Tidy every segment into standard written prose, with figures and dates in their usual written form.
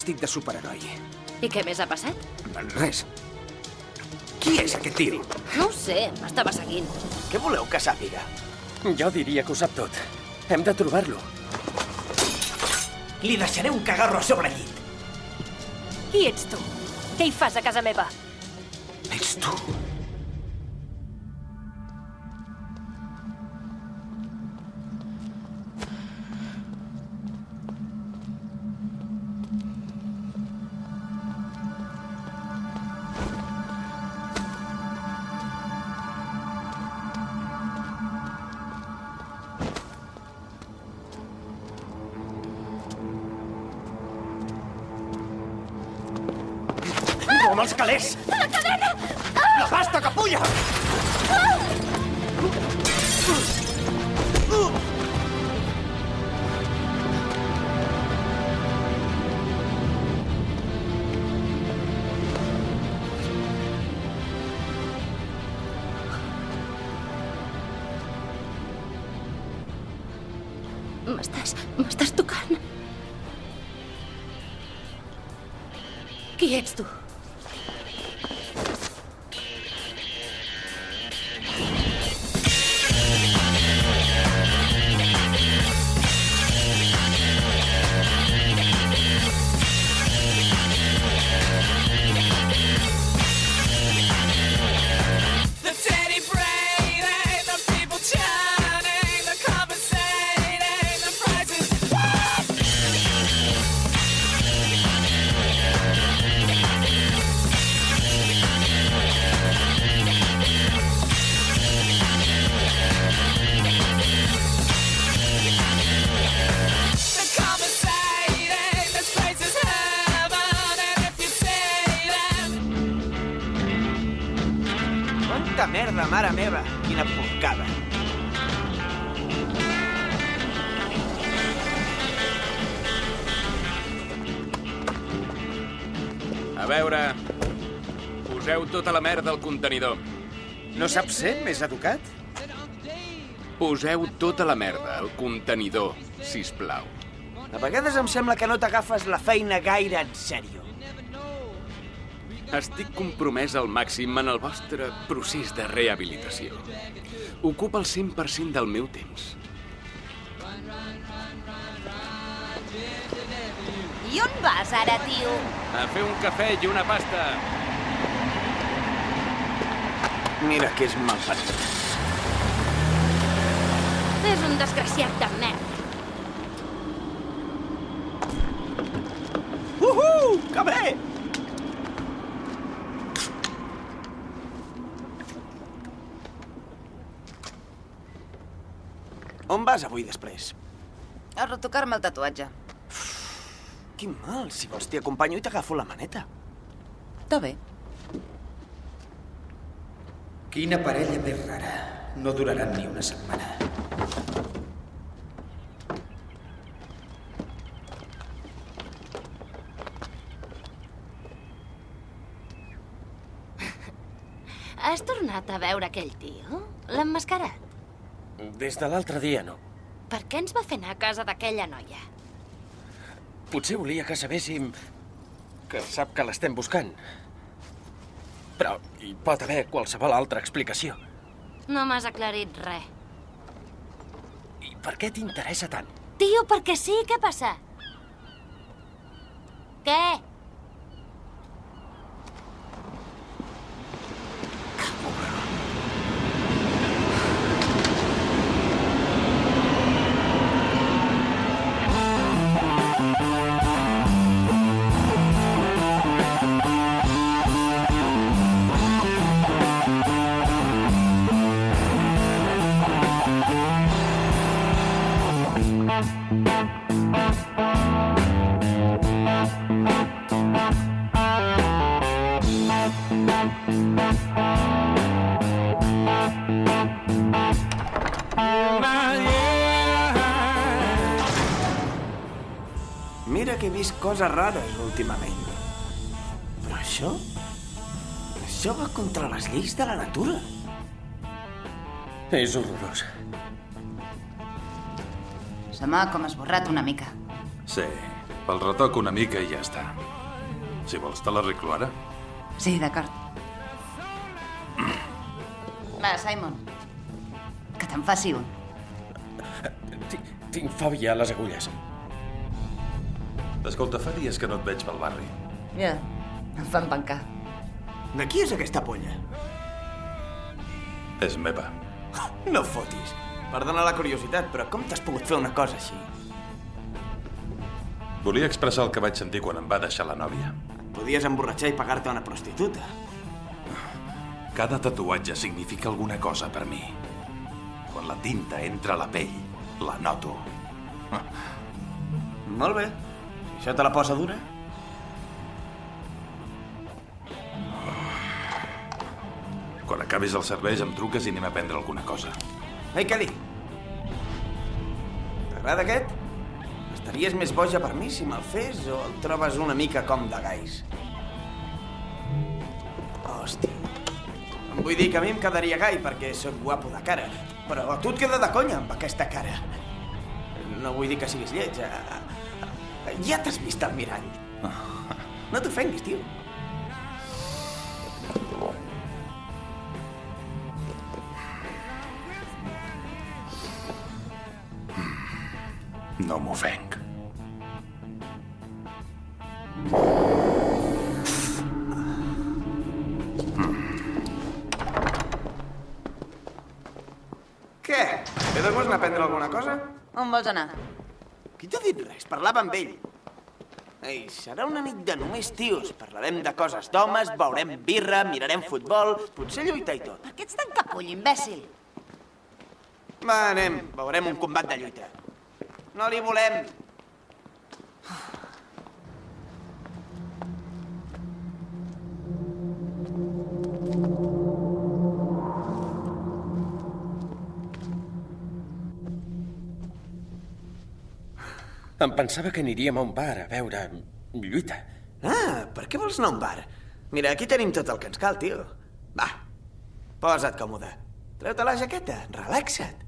vestit de superheroi. I què més ha passat? Res. Qui és aquest tio? No ho sé, m'estava seguint. Què voleu que sàpiga? Jo diria que ho sap tot. Hem de trobar-lo. Li deixaré un cagarro a sobre el llit. Qui ets tu? Què hi fas a casa meva? Ets tu? Com els calés! La cadena! La pasta, capulla! M'estàs tocant. Qui ets tu? Quanta merda, mare meva! Quina porcada! A veure... Poseu tota la merda al contenidor. No saps ser més educat? Poseu tota la merda al contenidor, sisplau. A vegades em sembla que no t'agafes la feina gaire en sèrio. Estic compromès al màxim en el vostre procés de rehabilitació. Ocupa el 100% del meu temps. I on vas ara, tio? A fer un cafè i una pasta. Mira que és malparit. És un desgraciat de merda. Que bé! On vas avui després? A retocar-me el tatuatge. Quin mal, si vols t'hi acompanyo i t'agafo la maneta. Està bé. Quina parella més rara. No duraran ni una setmana. Has tornat a veure aquell tio? L'emmascarat? Des de l'altre dia, no. Per què ens va fer anar a casa d'aquella noia? Potser volia que sabéssim que sap que l'estem buscant. Però hi pot haver qualsevol altra explicació. No m'has aclarit res. I per què t'interessa tant? Tio, perquè sí, què passa? Què? Mira que he vist coses rares últimament. Però això... Això va contra les lleis de la natura. És horrorós. Se m'ha com esborrat una mica. Sí, Pel retoc una mica i ja està. Si vols, te l'arreglo ara. Sí, d'acord. Va, Simon. Que te'n faci un. Tinc fòbia a les agulles. Escolta, fa dies que no et veig pel barri. Ja, em fan pencar. De qui és aquesta polla? És meva. No fotis. Perdona la curiositat, però com t'has pogut fer una cosa així? Volia expressar el que vaig sentir quan em va deixar la nòvia. Podies emborratxar i pagar-te una prostituta. Cada tatuatge significa alguna cosa per mi. Quan la tinta entra a la pell, la noto. Molt bé. Si això te la posa dura... Quan acabis els serveis em truques i anem a prendre alguna cosa. Ei, Kelly! T'agrada aquest? Estaries més boja per mi si me'l fes o el trobes una mica com de gais? Hòstia. Vull dir que a mi em quedaria gai perquè sóc guapo de cara. Però a tu et queda de conya amb aquesta cara. No vull dir que siguis lleig. Ja t'has vist al mirall. No t'ofenguis, tio. No m'ofenc. Què? He de gust anar a prendre alguna cosa? On vols anar? Qui t'ha dit res? Parlava amb ell. Ei, serà una nit de només tios. Parlarem de coses d'homes, beurem birra, mirarem futbol, potser lluita i tot. Per què ets tan capull, imbècil? Va, anem. Veurem un combat de lluita. No li volem. Em pensava que aniríem a un bar a veure lluita. Ah, per què vols anar a un bar? Mira, aquí tenim tot el que ens cal, tio. Va, posa't còmode. Treu-te la jaqueta, relaxa't.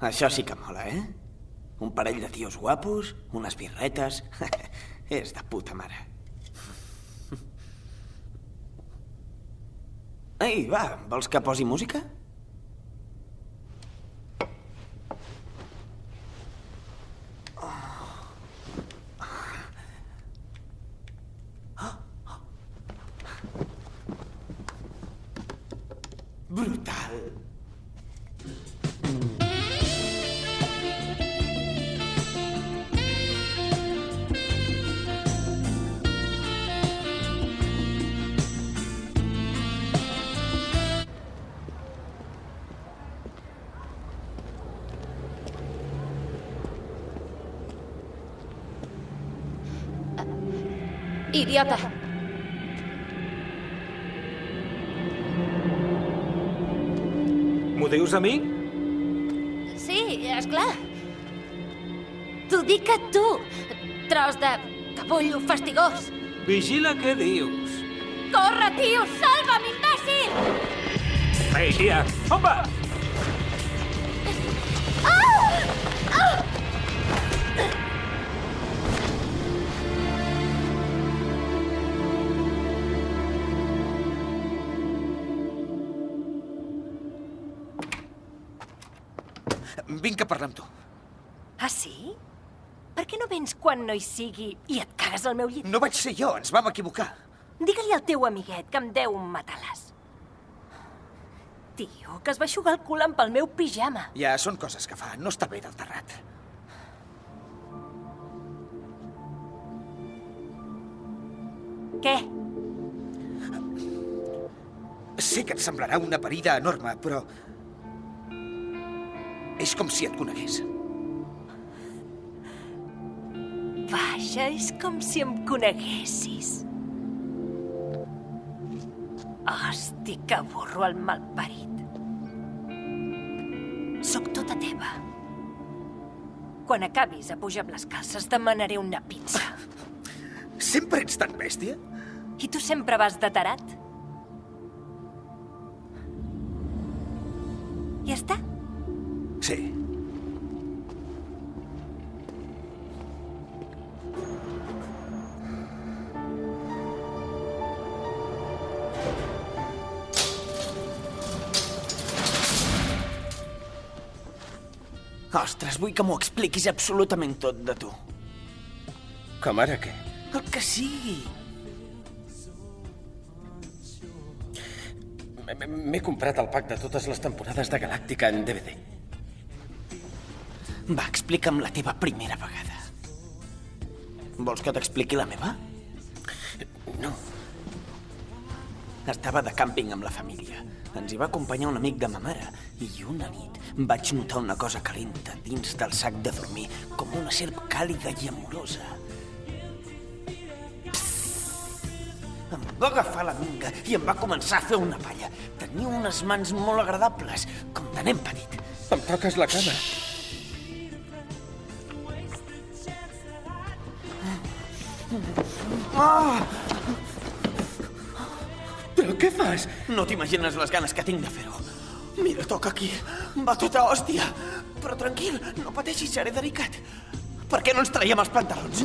Això sí que mola, eh? Un parell de tios guapos, unes birretes... És de puta mare. Ei, va, vols que posi música? Brutal. Idiota! M'ho dius a mi? Sí, esclar. T'ho dic a tu, tros de capullo fastigós. Vigila què dius. Corre, tio! Salva'm, imbècil! Ei, tia! On va? Vinc a parlar amb tu. Ah, sí? Per què no vens quan no hi sigui i et cagues al meu llit? No vaig ser jo, ens vam equivocar. Digue-li al teu amiguet que em deu un matalàs. Tio, que es va eixugar el cul amb el meu pijama. Ja són coses que fa, no està bé del terrat. Què? Sé que et semblarà una parida enorme, però... és com si et conegués. Vaja, és com si em coneguessis. Hosti, que burro el malparit. Soc tota teva. Quan acabis a pujar amb les calces demanaré una pizza. Sempre ets tan bèstia? I tu sempre vas de tarat. Ja està? Sí. Ostres, vull que m'ho expliquis absolutament tot de tu. Com ara què? El que sigui. M'he comprat el pack de totes les temporades de Galàctica en DVD. Va, explica'm la teva primera vegada. Vols que t'expliqui la meva? No. Estava de càmping amb la família. Ens hi va acompanyar un amic de ma mare i una nit vaig notar una cosa calenta dins del sac de dormir, com una serp càlida i amorosa. Em va agafar la minga i em va començar a fer una palla. Tenia unes mans molt agradables, com de nen petit. Em toques la cama. Però què fas? No t'imagines les ganes que tinc de fer-ho. Mira, toca aquí. Va tota hòstia. Però tranquil, no pateixis, seré delicat. Per què no ens traiem els pantalons?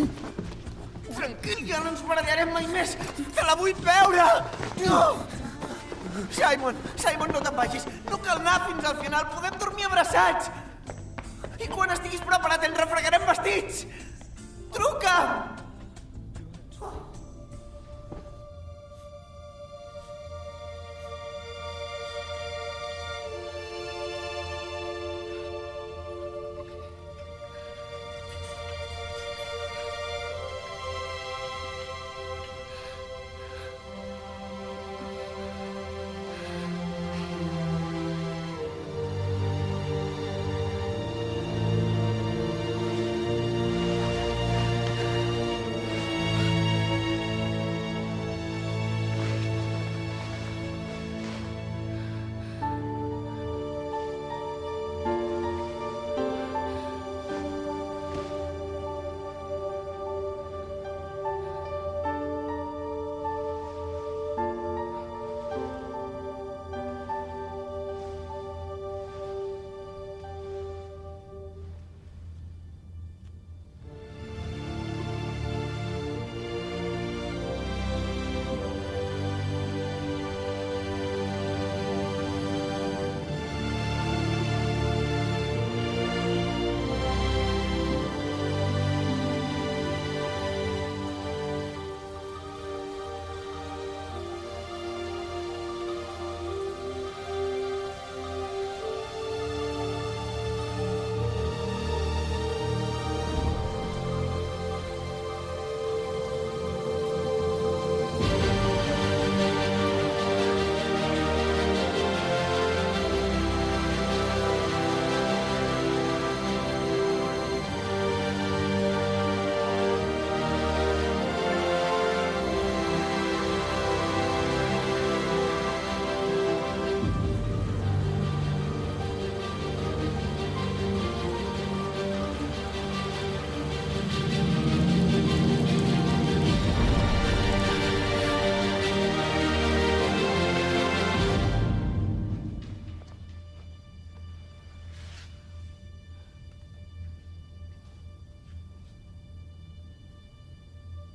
Tranquil, ja no ens barallarem mai més. Que la vull veure! No! Simon, no te'n vagis. No cal anar fins al final. Podem dormir abraçats. I quan estiguis preparat ens refregarem vestits. Truca'm!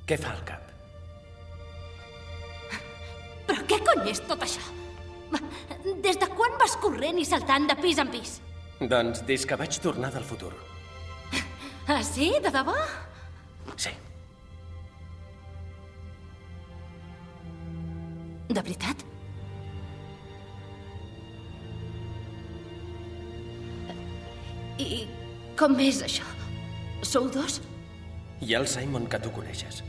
Què fa el cap? Però què cony és tot això? Des de quan vas corrent i saltant de pis en pis? Doncs des que vaig tornar del futur. Ah, sí? De debò? Sí. De veritat? I com és això? Sou dos? Hi ha el Simon que tu coneixes.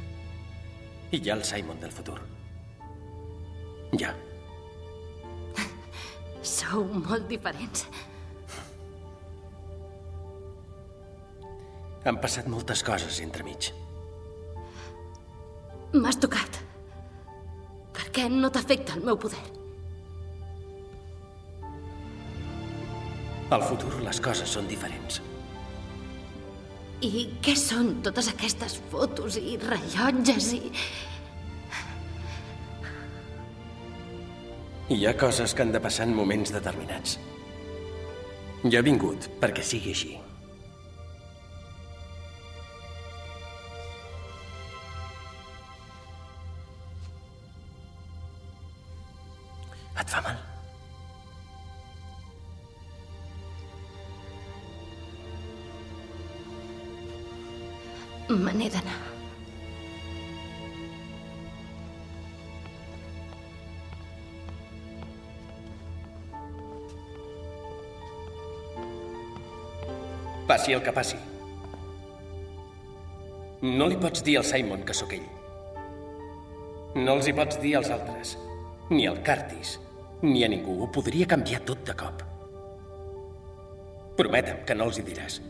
I hi ha el Simon del futur. Ja. Sou molt diferents. Han passat moltes coses entremig. M'has tocat. Per què no t'afecta el meu poder? Al futur les coses són diferents. I què són totes aquestes fotos i rellotges i... Hi ha coses que han de passar en moments determinats. Jo he vingut perquè sigui així. Et fa mal? Me n'he d'anar. Passi el que passi. No li pots dir al Simon que sóc ell. No els hi pots dir als altres. Ni al Curtis, ni a ningú. Ho podria canviar tot de cop. Prometem que no els hi diràs.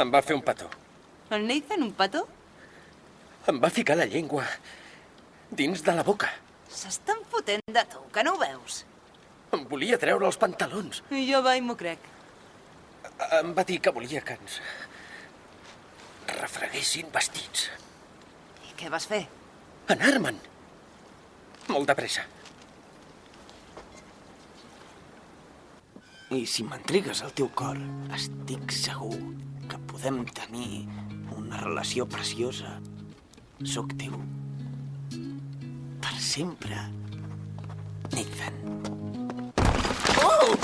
Em va fer un petó. El Nathan, un petó? Em va ficar la llengua dins de la boca. S'estan fotent de tu, que no ho veus? Em volia treure els pantalons. I jo va i m'ho crec. Em va dir que volia que ens refreguessin vestits. I què vas fer? Anar-me'n. Molt de pressa. I si m'entrigues al teu cor, estic segur que podem tenir una relació preciosa. Sóc teu. Per sempre. Nathan. Oh!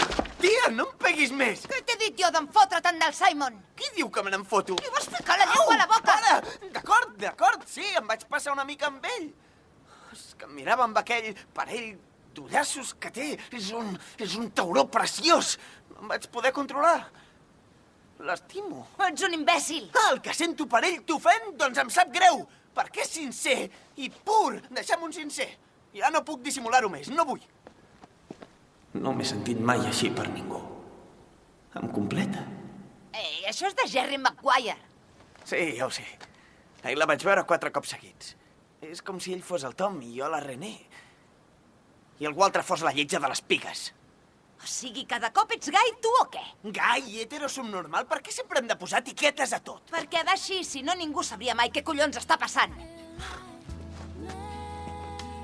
Tia, no em peguis més! Què t'he dit jo d'en fotre-te'n del Simon? Qui diu que me n'en foto? Li vas ficar la llengua a la boca! Para! D'acord, sí, em vaig passar una mica amb ell. És que em mirava amb aquell parell d'ullassos que té. És un tauró preciós. No em vaig poder controlar. L'estimo. Ets un imbècil. El que sento per ell t'ofèn, doncs em sap greu. Perquè és sincer i pur. Deixa'm un sincer. Ja no puc dissimular-ho més, no vull. No m'he sentit mai així per ningú. Em completa. Ei, això és de Jerry Maguire. Sí, ja ho sé. Ahir la vaig veure 4 cops seguits. És com si ell fos el Tom i jo la René. I algú altre fos la lletja de les pigues. O sigui, cada cop ets gai, tu o què? Gai, hetero, subnormal, per què sempre hem de posar etiquetes a tot? Perquè va així, si no ningú sabria mai què collons està passant.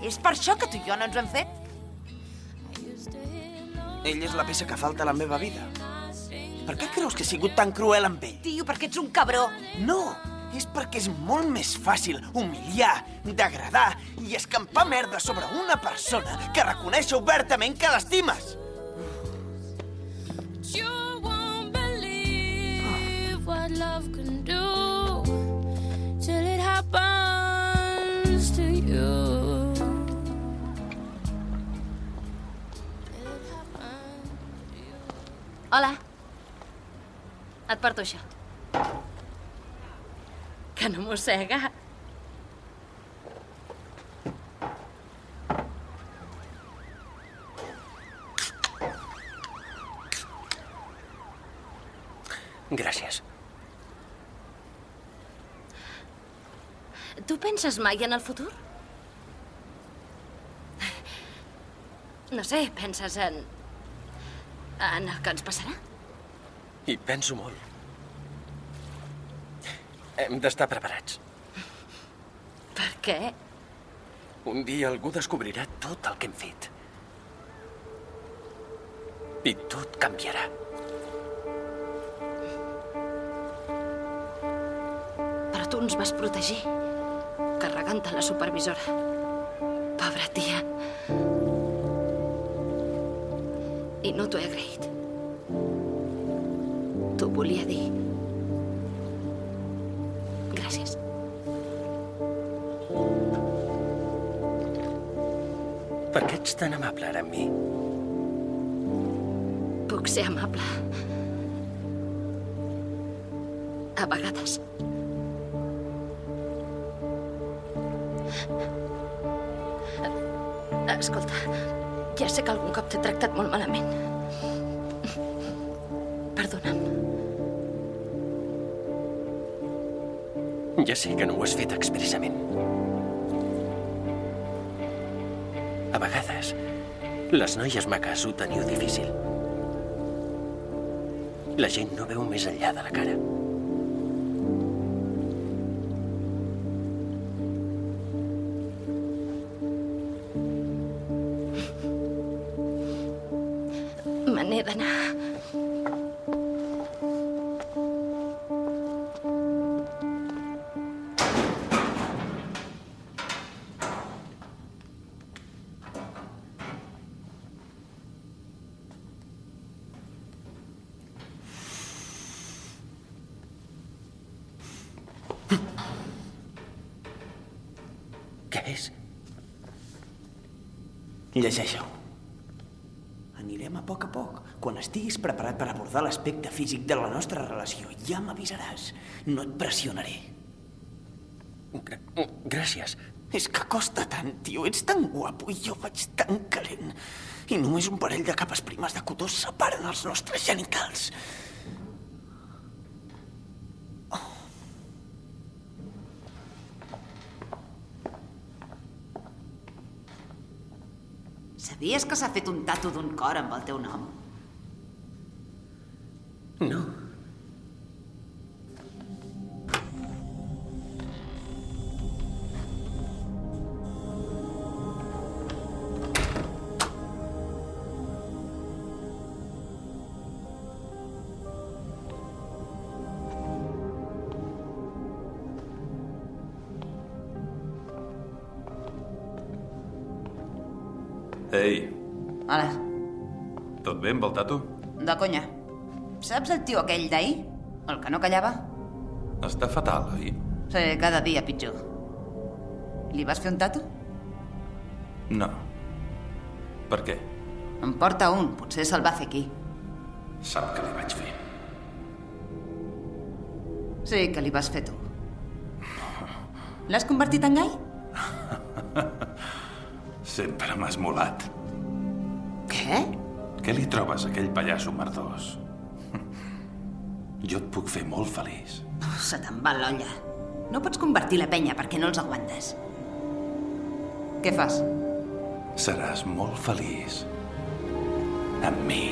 És per això que tu i jo no ens ho hem fet? Ell és la peça que falta a la meva vida. Per què creus que he sigut tan cruel amb ell? Tio, perquè ets un cabró. No, és perquè és molt més fàcil humiliar, degradar i escampar merda sobre una persona que reconeix obertament que l'estimes. What love can do till it happens to you. Hola. Et porto això. Que no mossega. Gràcies. Tu penses mai en el futur? No sé, penses en el que ens passarà? Hi penso molt. Hem d'estar preparats. Per què? Un dia algú descobrirà tot el que hem fet. I tot canviarà. Però tu ens vas protegir, carregant-te la supervisora. Pobra tia. I no t'ho he agraït. T'ho volia dir. Gràcies. Per què ets tan amable ara amb mi? Puc ser amable. A vegades. Escolta, ja sé que algun cop t'he tractat molt malament. Perdona'm. Ja sé que no ho has fet expressament. A vegades, les noies maques ho teniu difícil. La gent no veu més enllà de la cara. Me n'he d'anar. Què és? Llegeix-ho. Anirem a poc. Quan estiguis preparat per abordar l'aspecte físic de la nostra relació, ja m'avisaràs. No et pressionaré. Gràcies. És que costa tant, tio. Ets tan guapo i jo vaig tan calent. I només un parell de capes primes de cotó separen els nostres genitals. Sabies que s'ha fet un tatu d'un cor amb el teu nom? No. Ei, Hola, tot bé amb el tatu? de conya. Saps el tio aquell d'ahir? El que no callava? Està fatal, oi? Sí, cada dia pitjor. Li vas fer un tatu? No. Per què? En porta un, potser se'l va fer aquí. Sap que li vaig fer. Sí, que li vas fer tu. L'has convertit en gai? Sempre m'has molat. Què? Què li trobes a aquell pallasso merdós? Jo et puc fer molt feliç. Se te'n va l'olla. No pots convertir la penya perquè no els aguantes. Què fas? Seràs molt feliç. Amb mi.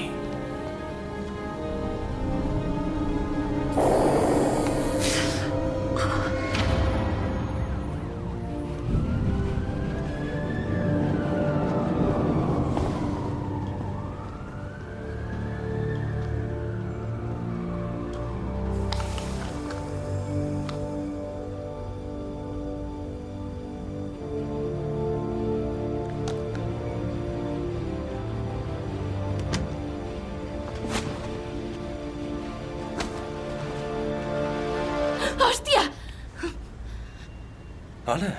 Hòstia! Hola.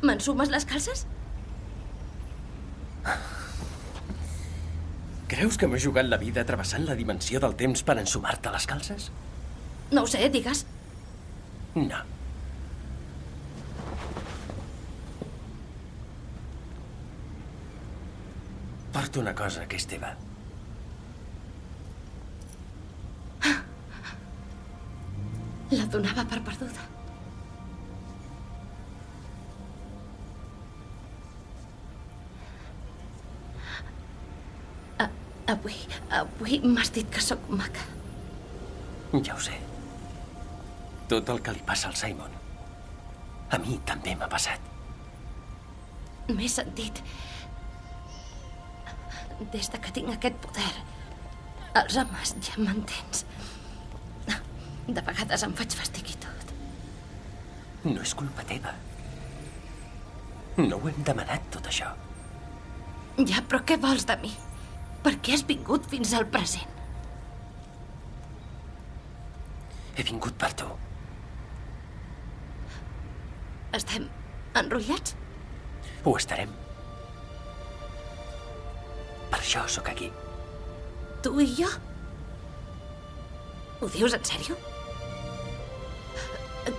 M'ensumes les calces? Creus que m'he jugat la vida travessant la dimensió del temps per ensumar-te les calces? No ho sé, digues. No. Porto una cosa que és teva. La donava per perduda. Avui m'has dit que sóc maca. Ja ho sé. Tot el que li passa al Simon, a mi també m'ha passat. M'he sentit... Des de que tinc aquest poder, els homes, ja m'entens. De vegades em faig fastiguir tot. No és culpa teva. No ho hem demanat, tot això. Ja, però què vols de mi? Per què has vingut fins al present? He vingut per tu. Estem enrotllats? Ho estarem. Per això sóc aquí. Tu i jo? Ho dius en sèrio?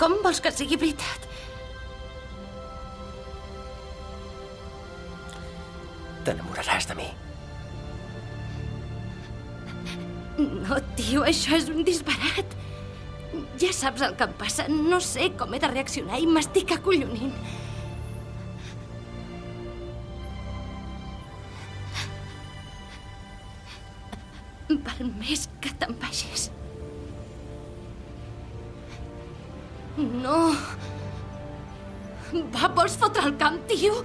Com vols que sigui veritat? T'enamoraràs de mi. No, tio, això és un disbarat. Ja saps el que em passa. No sé com he de reaccionar i m'estic acollonint. Val més que te'n vagis. No. Va, vols fotre el camp, tio?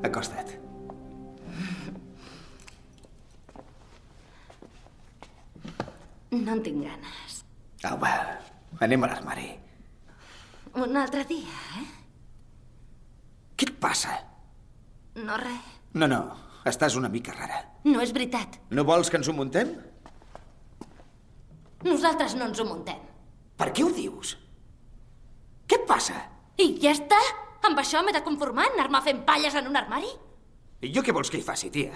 Acosta't. No en tinc ganes. Home, anem a l'armari. Un altre dia, eh? Què et passa? No res. No, estàs una mica rara. No és veritat. No vols que ens ho muntem? Nosaltres no ens ho muntem. Per què ho dius? Què et passa? I ja està? Amb això m'he de conformar? Anar-me fent palles en un armari? I jo què vols que hi faci, tia?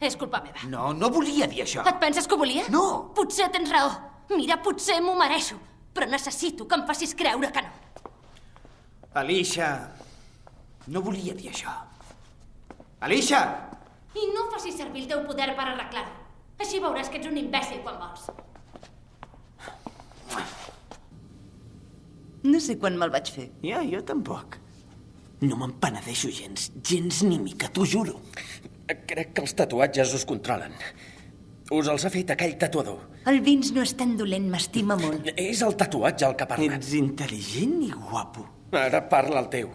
És culpa meva. No volia dir això. Et penses que ho volia? No. Potser tens raó. Mira, potser m'ho mereixo. Però necessito que em facis creure que no. Alicia, no volia dir això. Alicia! I no facis servir el teu poder per arreglar-ho. Així veuràs que ets un imbècil quan vols. No sé quan me'l vaig fer. Ja, jo tampoc. No me'n penedeixo gens ni mica, t'ho juro. Crec que els tatuatges us controlen. Us els ha fet aquell tatuador. El Vince no és tan dolent, m'estima molt. És el tatuatge el que parla. Ets intel·ligent i guapo. Ara parla el teu.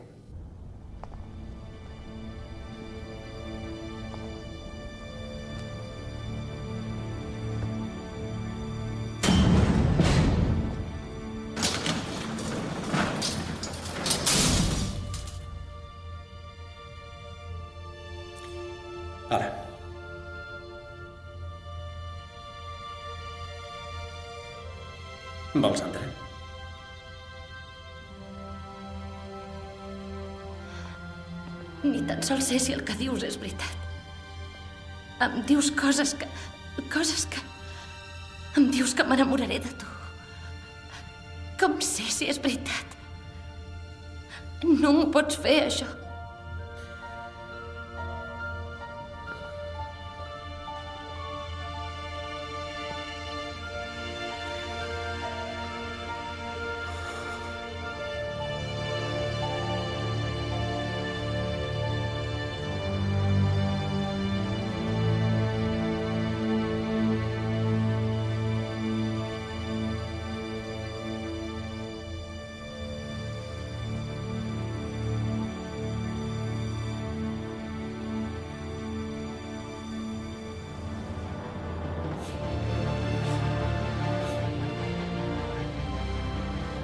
Ara. Vols entrar? Ni tan sols sé si el que dius és veritat. Em dius coses que... Em dius que m'enamoraré de tu. Com sé si és veritat? No m'ho pots fer, això.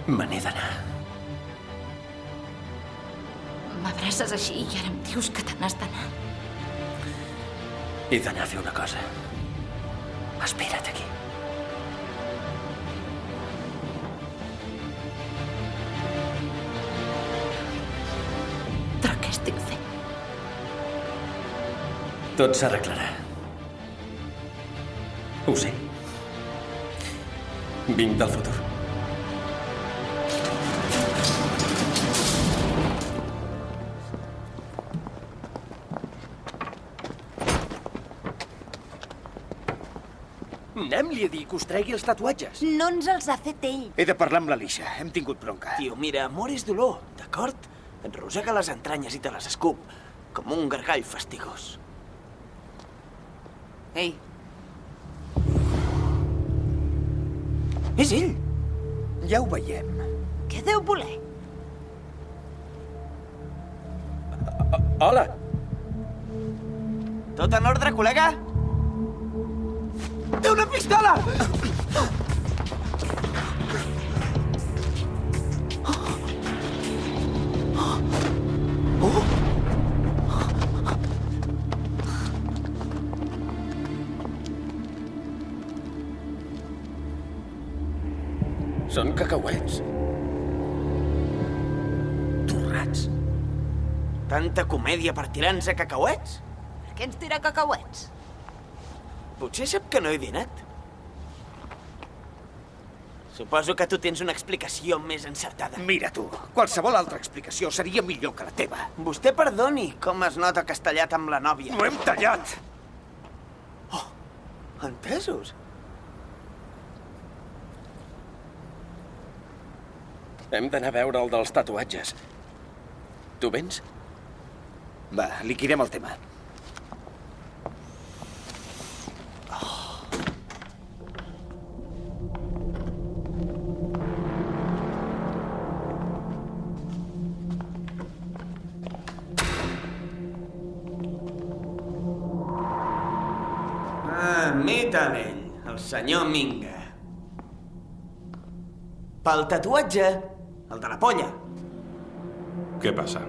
Me n'he d'anar. M'abraces així i ara em dius que te n'has d'anar. He d'anar a fer una cosa. Espera't aquí. Però què estic fent? Tot s'arreglarà. Ho sé. Vinc del futur. Anem-li a dir que us tregui els tatuatges. No ens els ha fet ell. He de parlar amb l'Alicia. Hem tingut bronca. Tio, mira, amor és dolor, d'acord? Et rosega les entranyes i te les escup, com un gargall fastigós. Ei. És ell. Ja ho veiem. Què deu voler? Hola. Tot en ordre, col·lega? Té una pistola! Són cacauets. Torrats. Tanta comèdia per tirar-nos a cacauets? Per què ens tira cacauets? Potser sap que no he dinat. Suposo que tu tens una explicació més encertada. Mira tu, qualsevol altra explicació seria millor que la teva. Vostè perdoni com es nota que has tallat amb la nòvia. No hem tallat! Oh, entesos. Hem d'anar a veure el dels tatuatges. Tu vens? Va, liquidem el tema. Mita ell, el senyor Minga. Pel tatuatge, el de la polla. Què passa?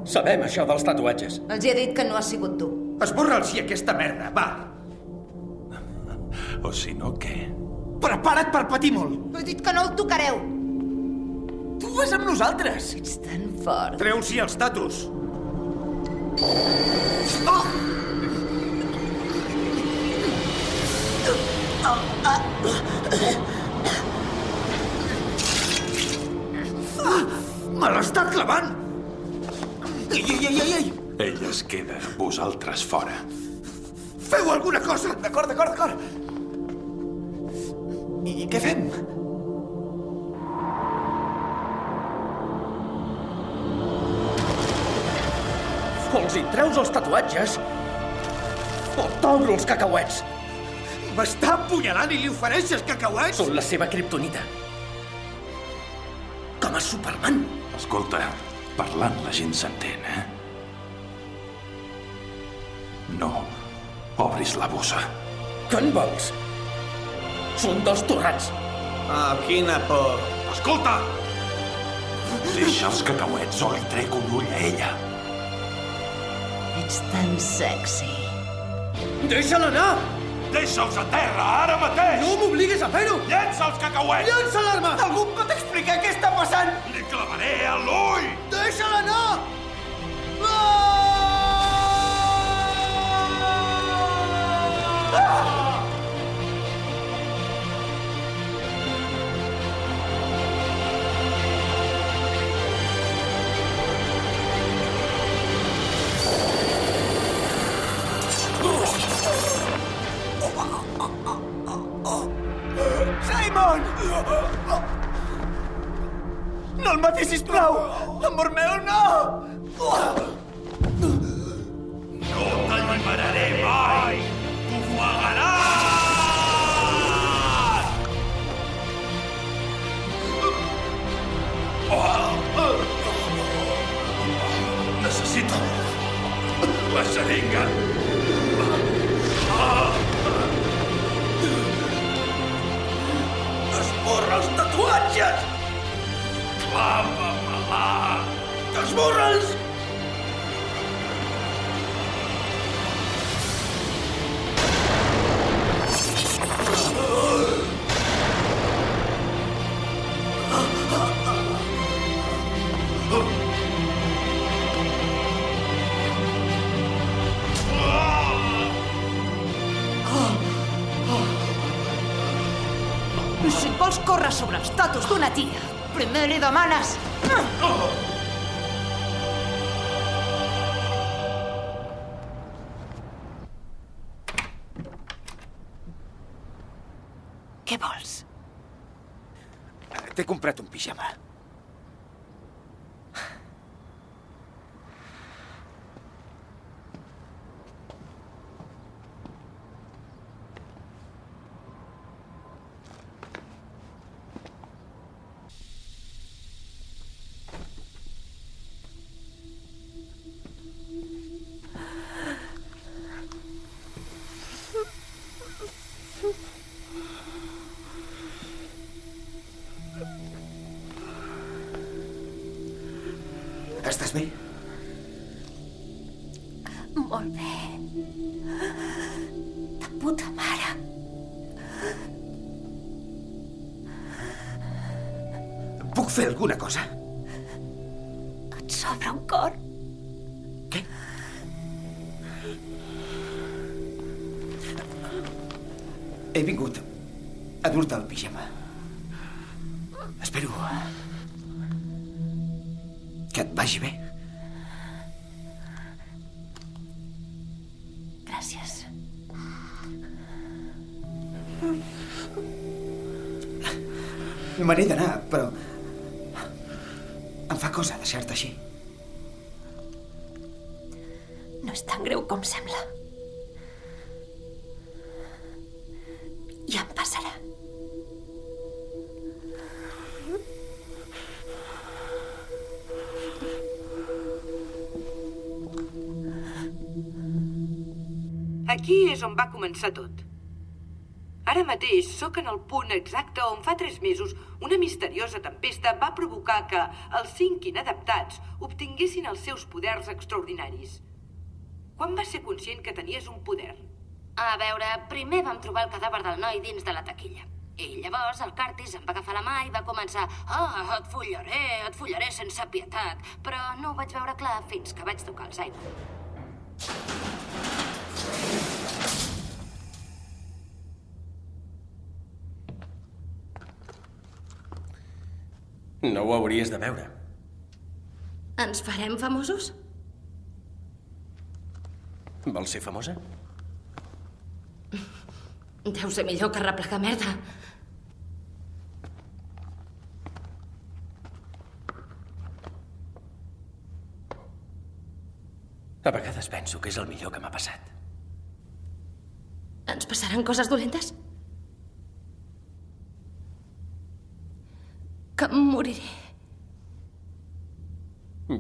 Sabem això dels tatuatges. Els he dit que no has sigut tu. Esborra'ls i aquesta merda, va. O si no, què? Prepara't per patir molt. He dit que no el tocareu. Tu vas amb nosaltres. Ets tan fort. Treu-s'hi els tatus. Oh! Me l'està clavant! Ei! Ell es queda, vosaltres fora. Feu alguna cosa! D'acord. I què fem? O els hi treus els tatuatges, o t'obro els cacauets. M'està apunyalant i li ofereixes cacauets? Són la seva kriptonita. Com a Superman. Escolta, parlant la gent s'entén, eh? No obris la bossa. Què en vols? Són dos torrats. Ah, quina por. Escolta! Deixa els cacauets o li trec un ull a ella. Ets tan sexy. Deixa-la anar! Deixa'ls a terra, ara mateix! No m'obligues a fer-ho! Llença els cacauets! Llença l'arma! Algú em pot explicar què està passant? Li clavaré a l'ull! Deixa-la anar! Simon! No el matis, sisplau! Amor meu, no! No t'alliberaré mai! T'ofegaràs! Necessito la seringa. Esborra els tatuatges! Clava-me-la! Esborra'ls! Si et vols córrer sobre els tatus d'una tia, primer li demanes... Què vols? T'he comprat un pijama. Estàs bé? Molt bé. De puta mare. Puc fer alguna cosa? Et sobra un cor. Què? He vingut a dur-te el pijama. Espero que et vagi bé. Gràcies. Me n'he d'anar, però em fa cosa deixar-te així. No és tan greu com sembla. Ja em passarà. Aquí és on va començar tot. Ara mateix sóc en el punt exacte on fa 3 mesos una misteriosa tempesta va provocar que els 5 inadaptats obtinguessin els seus poders extraordinaris. Quan vas ser conscient que tenies un poder? A veure, primer vam trobar el cadàver del noi dins de la taquilla. I llavors el Curtis em va agafar la mà i va començar et follaré sense pietat. Però no ho vaig veure clar fins que vaig tocar el Simon. No ho hauries de veure. Ens farem famosos? Vols ser famosa? Deu ser millor que replegar merda. A vegades penso que és el millor que m'ha passat. Ens passaran coses dolentes? Que em moriré.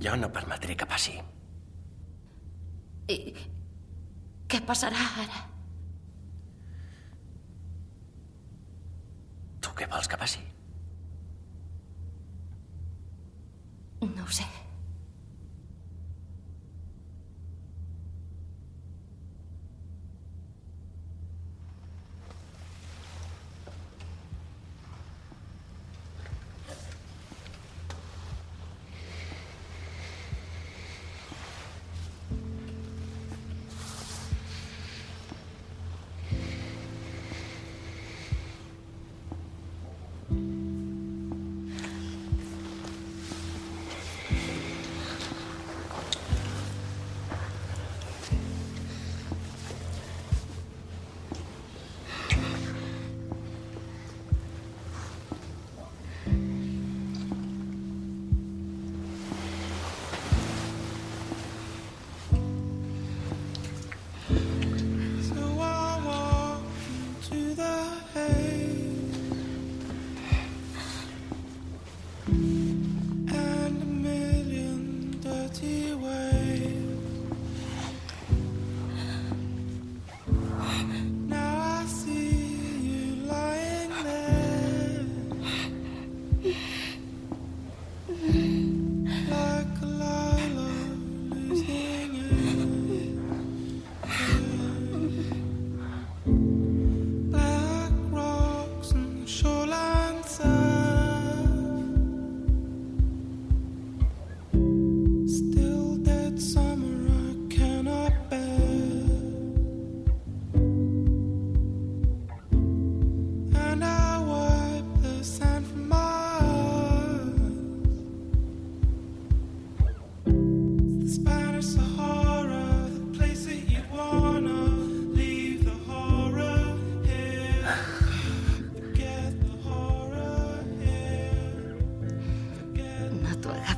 Jo no permetré que passi. I què passarà ara? Tu què vols que passi? No ho sé.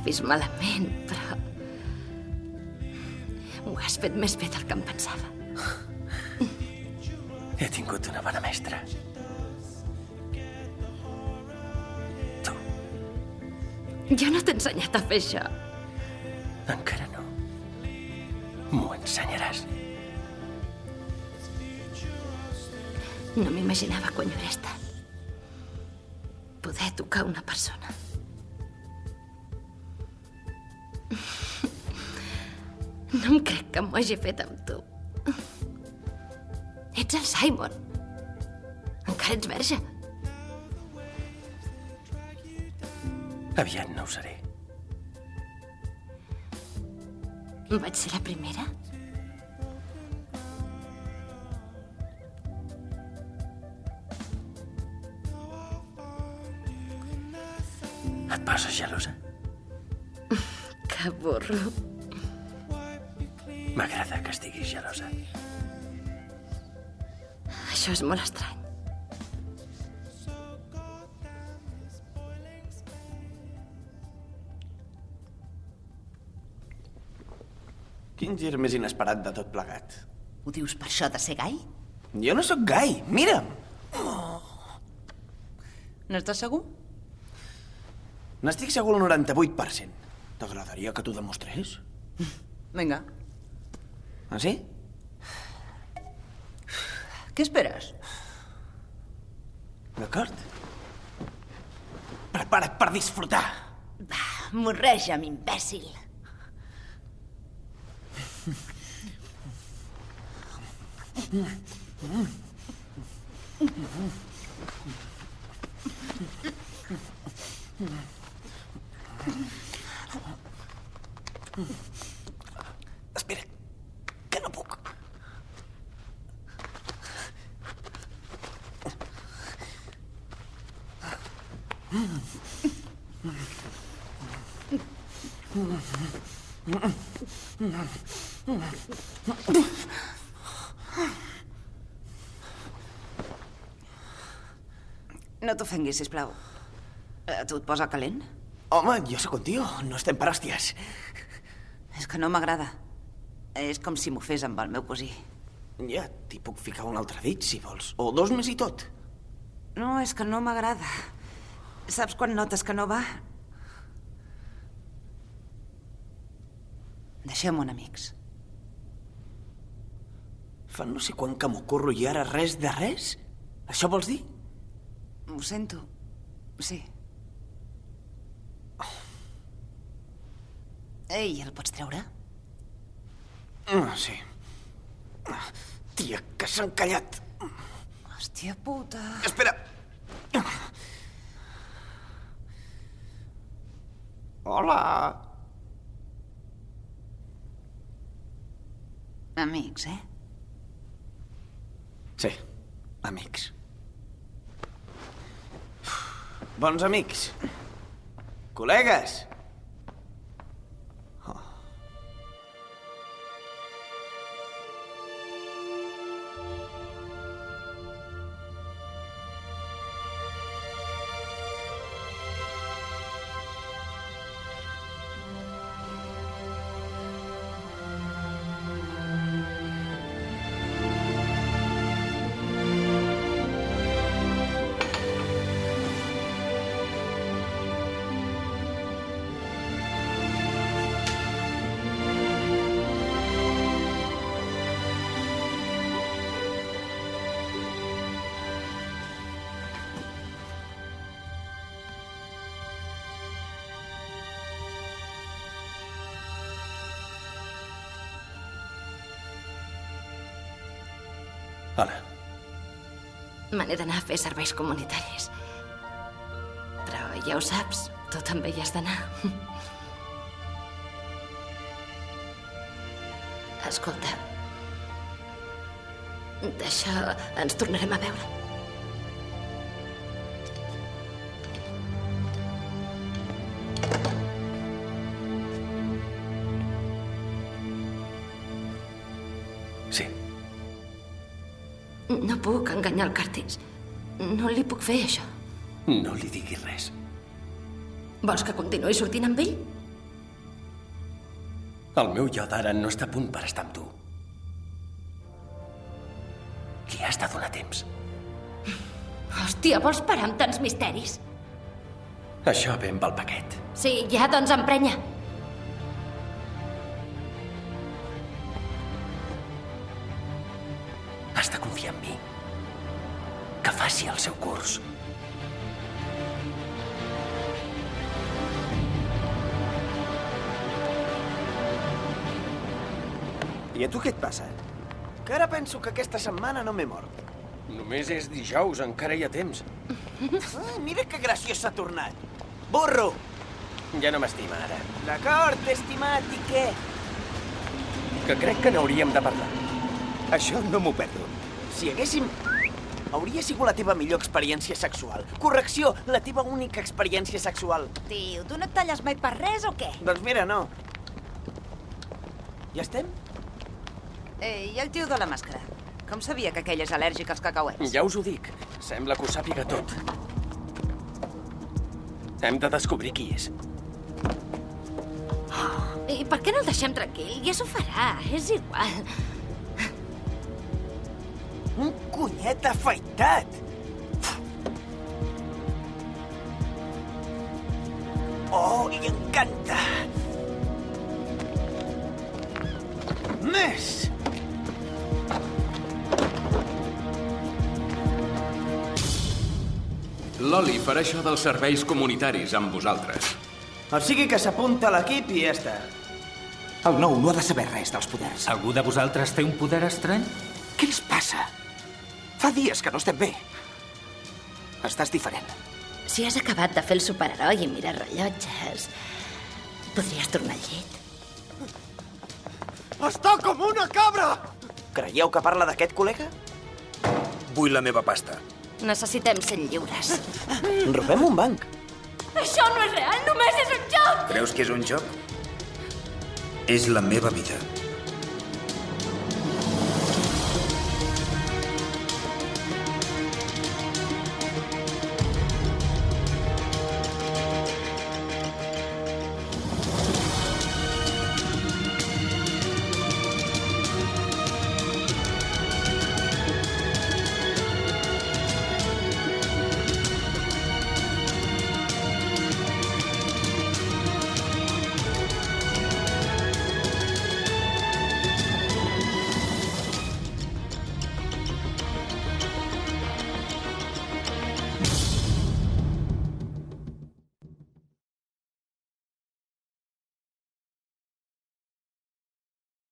agafis malament, però... Ho has fet més bé del que em pensava. He tingut una bona mestra. Tu. Jo no t'he ensenyat a fer això. Encara no. M'ho ensenyaràs. No m'imaginava quan jo era tant. Poder tocar una persona. No em crec que m'ho hagi fet amb tu. Ets el Simon. Encara ets verge. Aviat no ho seré. Vaig ser la primera? Et poses gelosa? Que burro. M'agrada que estiguis gelosa. Això és molt estrany. Quin gir més inesperat de tot plegat. Ho dius per això de ser gai? Jo no sóc gai, mira'm! N'estàs segur? N'estic segur al 98%. T'agradaria que t'ho demostrés? Vinga. Ah, sí? Què esperes? D'acord. Prepara't per disfrutar. Va, morreja'm, imbècil. Espera, que no puc. No t'ofenguis, sisplau. A tu et posa calent? Home, jo sóc un tio, no estem per hòsties. És que no m'agrada. És com si m'ho fes amb el meu cosí. Ja, t'hi puc ficar un altre dit, si vols. O dos més i tot. No, és que no m'agrada. Saps quan notes que no va? Deixem-ho en amics. Fa no sé quan que m'ho curro i ara res de res? Això vols dir? Ho sento. Sí. Ei, el pots treure? Sí. Tia, que s'ha encallat. Hòstia puta. Espera. Hola. Amics, eh? Sí, amics. Bons amics. Col·legues. Hola. Me n'he d'anar a fer serveis comunitaris. Però ja ho saps, tu també hi has d'anar. Escolta, d'això ens tornarem a veure. Sí. No puc enganyar el Curtis. No li puc fer això. No li diguis res. Vols que continuï sortint amb ell? El meu jo d'ara no està a punt per estar amb tu. Li has de donar temps. Hòstia, vols parar amb tants misteris? Això ve amb el paquet. Sí, ja, doncs emprenya. Has de confiar en mi. Que faci el seu curs. I a tu què et passa? Que ara penso que aquesta setmana no m'he mort. Només és dijous, encara hi ha temps. Mira que graciós s'ha tornat. Burro! Ja no m'estima, ara. D'acord, t'he estimat, i què? Que crec que n'hauríem de parlar. Això no m'ho perdo. Si haguéssim... Hauria sigut la teva millor experiència sexual. Correcció, la teva única experiència sexual. Tio, tu no et talles mai per res o què? Doncs mira, no. Ja estem? Ei, i el tio de la màscara? Com sabia que aquell és al·lèrgic als cacauets? Ja us ho dic. Sembla que ho sàpiga tot. Hem de descobrir qui és. I per què no el deixem tranquil? Ja s'ho farà, és igual. Un conyatt afaitat! Oh, li encanta! Més! L'Oli farà això dels serveis comunitaris amb vosaltres. O sigui que s'apunta a l'equip i ja està. El nou no ha de saber res dels poders. Algú de vosaltres té un poder estrany? Què ens passa? Fa dies que no estem bé. Estàs diferent. Si has acabat de fer el superheroi i mirar rellotges, podries tornar al llit. Està com una cabra! Creieu que parla d'aquest col·lega? Vull la meva pasta. Necessitem 100 lliures. Robem un banc. Això no és real, només és un joc! Creus que és un joc? És la meva vida.